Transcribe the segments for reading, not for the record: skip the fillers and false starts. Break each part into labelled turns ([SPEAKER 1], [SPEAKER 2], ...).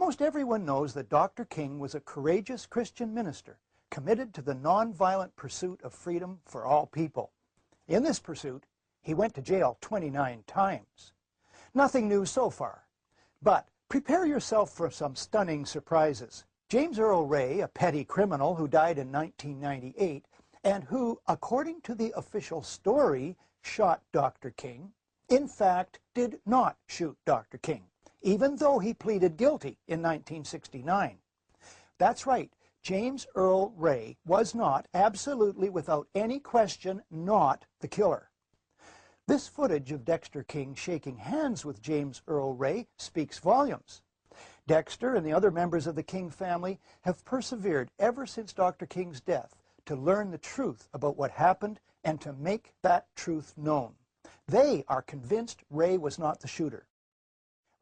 [SPEAKER 1] Most everyone knows that Dr. King was a courageous Christian minister committed to the nonviolent pursuit of freedom for all people. In this pursuit, he went to jail 29 times. Nothing new so far, but prepare yourself for some stunning surprises. James Earl Ray, a petty criminal who died in 1998 and who, according to the official story, shot Dr. King, in fact did not shoot Dr. King, even though he pleaded guilty in 1969. That's right, James Earl Ray was not, absolutely without any question, not the killer. This footage of Dexter King shaking hands with James Earl Ray speaks volumes. Dexter and the other members of the King family have persevered ever since Dr. King's death to learn the truth about what happened and to make that truth known. They are convinced Ray was not the shooter.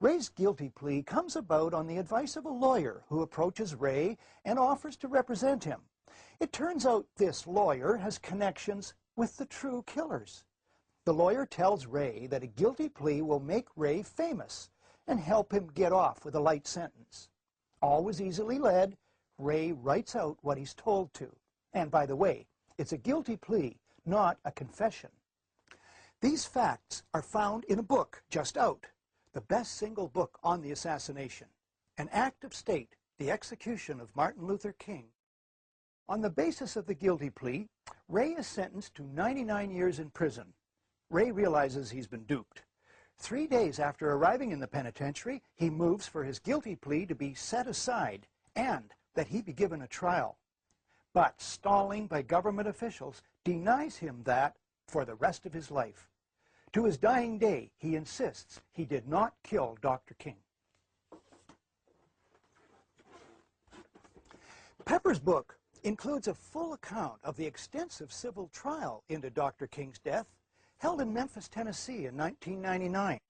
[SPEAKER 1] Ray's guilty plea comes about on the advice of a lawyer who approaches Ray and offers to represent him. It turns out this lawyer has connections with the true killers. The lawyer tells Ray that a guilty plea will make Ray famous and help him get off with a light sentence. Always easily led, Ray writes out what he's told to. And by the way, it's a guilty plea, not a confession. These facts are found in a book just out, the best single book on the assassination, An Act of State, the Execution of Martin Luther King. On the basis of the guilty plea, Ray is sentenced to 99 years in prison. Ray realizes he's been duped. 3 days after arriving in the penitentiary, he moves for his guilty plea to be set aside and that he be given a trial. But stalling by government officials denies him that for the rest of his life. To his dying day, he insists he did not kill Dr. King. Pepper's book includes a full account of the extensive civil trial into Dr. King's death held in Memphis, Tennessee in 1999.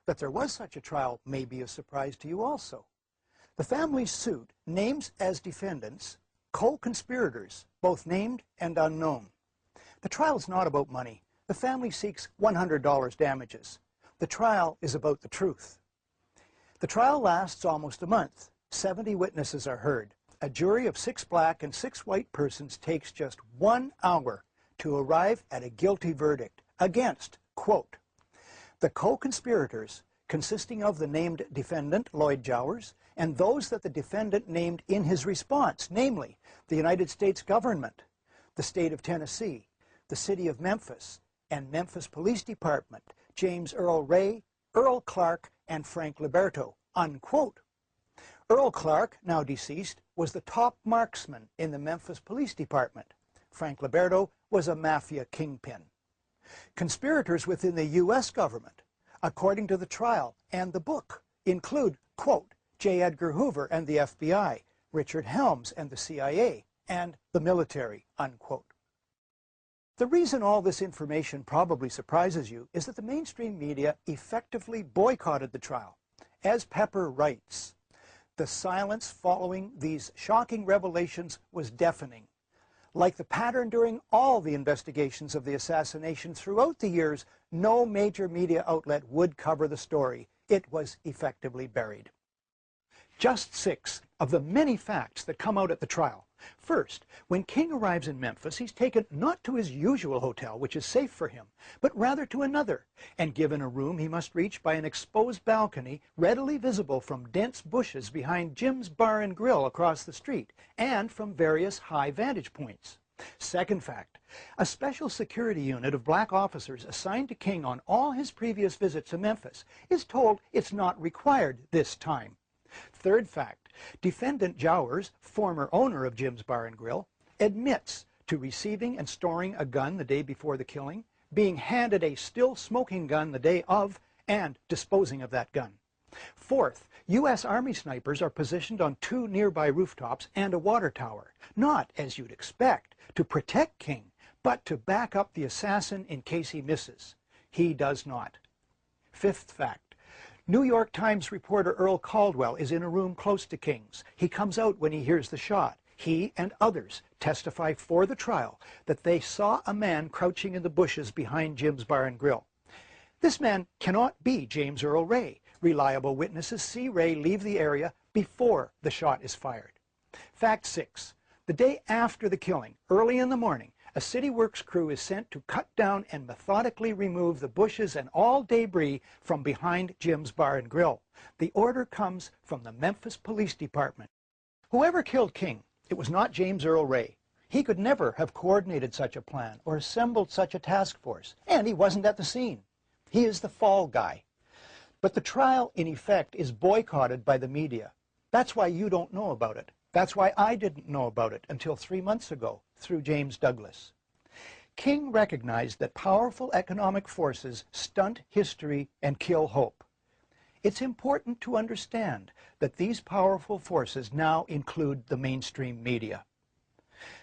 [SPEAKER 1] That there was such a trial may be a surprise to you also. The family's suit names as defendants co-conspirators, both named and unknown. The trial is not about money. The family seeks $100 damages. The trial is about the truth. The trial lasts almost a month. 70 witnesses are heard. A jury of 6 black and 6 white persons takes just 1 hour to arrive at a guilty verdict against, quote, the co-conspirators consisting of the named defendant, Lloyd Jowers, and those that the defendant named in his response, namely, the United States government, the state of Tennessee, the city of Memphis, and Memphis Police Department, James Earl Ray, Earl Clark, and Frank Liberto, unquote. Earl Clark, now deceased, was the top marksman in the Memphis Police Department. Frank Liberto was a mafia kingpin. Conspirators within the U.S. government, according to the trial and the book, include, quote, J. Edgar Hoover and the FBI, Richard Helms and the CIA, and the military, unquote. The reason all this information probably surprises you is that the mainstream media effectively boycotted the trial. As Pepper writes, the silence following these shocking revelations was deafening. Like the pattern during all the investigations of the assassination throughout the years, no major media outlet would cover the story. It was effectively buried. Just 6 of the many facts that come out at the trial. First, when King arrives in Memphis, he's taken not to his usual hotel, which is safe for him, but rather to another, and given a room he must reach by an exposed balcony readily visible from dense bushes behind Jim's Bar and Grill across the street, and from various high vantage points. Second fact, a special security unit of black officers assigned to King on all his previous visits to Memphis is told it's not required this time. Third fact, defendant Jowers, former owner of Jim's Bar and Grill, admits to receiving and storing a gun the day before the killing, being handed a still smoking gun the day of, and disposing of that gun. Fourth, U.S. Army snipers are positioned on 2 nearby rooftops and a water tower, not, as you'd expect, to protect King, but to back up the assassin in case he misses. He does not. Fifth fact, New York Times reporter Earl Caldwell is in a room close to King's. He comes out when he hears the shot. He and others testify for the trial that they saw a man crouching in the bushes behind Jim's Bar and Grill. This man cannot be James Earl Ray. Reliable witnesses see Ray leave the area before the shot is fired. Fact 6. The day after the killing, early in the morning, a city works crew is sent to cut down and methodically remove the bushes and all debris from behind Jim's Bar and Grill. The order comes from the Memphis Police Department. Whoever killed King, it was not James Earl Ray. He could never have coordinated such a plan or assembled such a task force, and he wasn't at the scene. He is the fall guy. But the trial, in effect, is boycotted by the media. That's why you don't know about it. That's why I didn't know about it until 3 months ago, through James Douglas. King recognized that powerful economic forces stunt history and kill hope. It's important to understand that these powerful forces now include the mainstream media.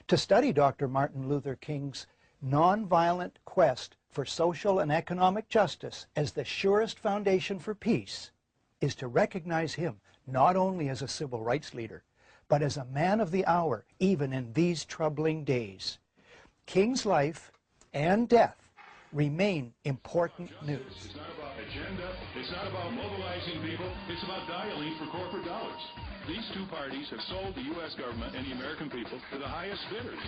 [SPEAKER 1] To study Dr. Martin Luther King's nonviolent quest for social and economic justice as the surest foundation for peace is to recognize him not only as a civil rights leader, but as a man of the hour, even in these troubling days. King's life and death remain important news.
[SPEAKER 2] It's not about agenda, it's not about mobilizing people, it's about dialing for corporate dollars. These two parties have sold the U.S. government and the American people to the highest bidders.